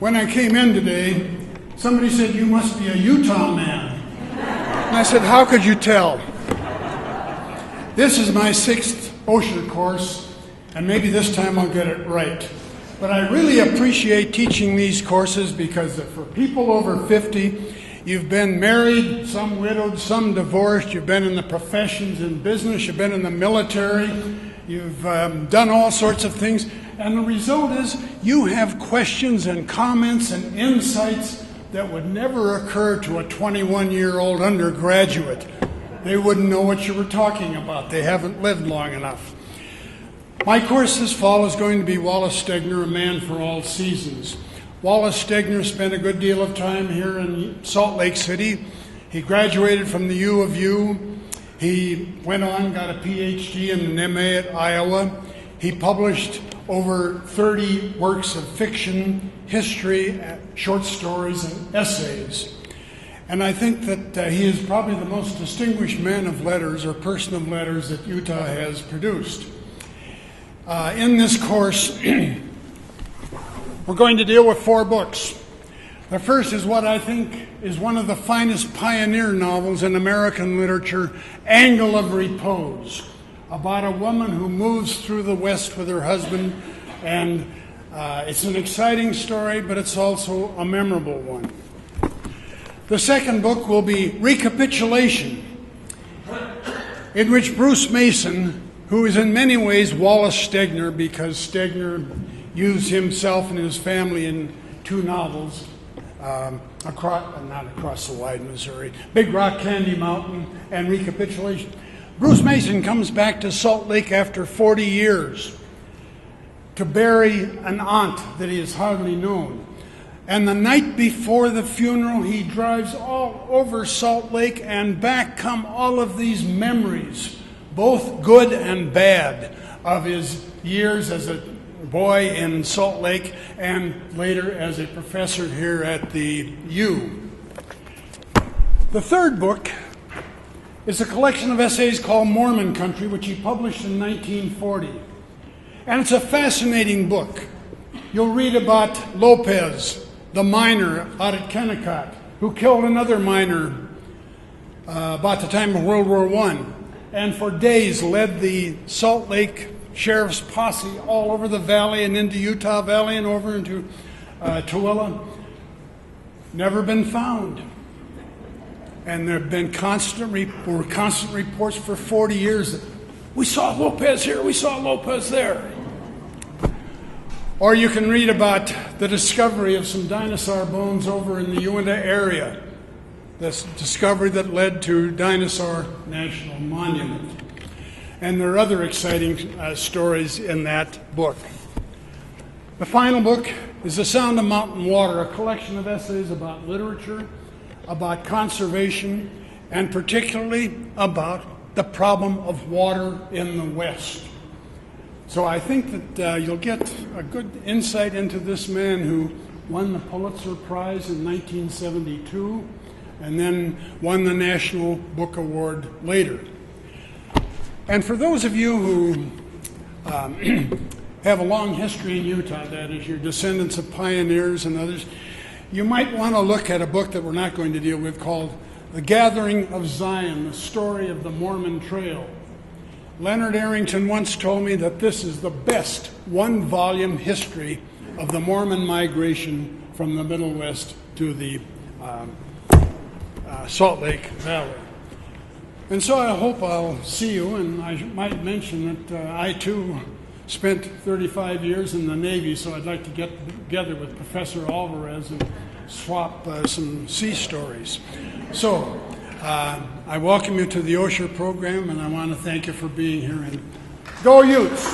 When I came in today, somebody said, "You must be a Utah man." And I said, "How could you tell?" This is my 6th OSHER course, and maybe this time I'll get it right. But I really appreciate teaching these courses because for people over 50, you've been married, some widowed, some divorced, you've been in the professions and business, you've been in the military, you've done all sorts of things, and the result is you have questions and comments and insights that would never occur to a 21-year-old undergraduate. They wouldn't know what you were talking about. They haven't lived long enough. My course this fall is going to be Wallace Stegner, A Man for All Seasons. Wallace Stegner spent a good deal of time here in Salt Lake City. He graduated from the U of U. He went on, got a PhD and an MA at Iowa. He published over 30 works of fiction, history, short stories, and essays. And I think that he is probably the most distinguished man of letters or person of letters that Utah has produced. In this course, we're going to deal with 4 books. The first is what I think is one of the finest pioneer novels in American literature, Angle of Repose, about a woman who moves through the West with her husband, and it's an exciting story, but it's also a memorable one. The second book will be Recapitulation, in which Bruce Mason, who is in many ways Wallace Stegner, because Stegner used himself and his family in 2 novels, not across the wide Missouri, Big Rock Candy Mountain and Recapitulation. Bruce Mason comes back to Salt Lake after 40 years to bury an aunt that he has hardly known. And the night before the funeral, he drives all over Salt Lake, and back come all of these memories, both good and bad, of his years as a boy in Salt Lake and later as a professor here at the U. The third book is a collection of essays called Mormon Country, which he published in 1940. And it's a fascinating book. You'll read about Lopez, the miner out at Kennecott, who killed another miner about the time of World War I. And for days led the Salt Lake Sheriff's posse all over the valley and into Utah Valley and over into Tooele. Never been found. And there have been constant reports for 40 years that we saw Lopez here, we saw Lopez there. Or you can read about the discovery of some dinosaur bones over in the Uinta area. This discovery that led to Dinosaur National Monument. And there are other exciting stories in that book. The final book is The Sound of Mountain Water, a collection of essays about literature, about conservation, and particularly about the problem of water in the West. So I think that you'll get a good insight into this man who won the Pulitzer Prize in 1972, and then won the National Book Award later. And for those of you who have a long history in Utah, that is, you're descendants of pioneers and others, you might want to look at a book that we're not going to deal with called The Gathering of Zion, the Story of the Mormon Trail. Leonard Arrington once told me that this is the best 1-volume history of the Mormon migration from the Middle West to the Salt Lake Valley. And so I hope I'll see you, and I might mention that I too spent 35 years in the Navy, so I'd like to get together with Professor Alvarez and swap some sea stories. So I welcome you to the OSHER program, and I want to thank you for being here, and go Utes!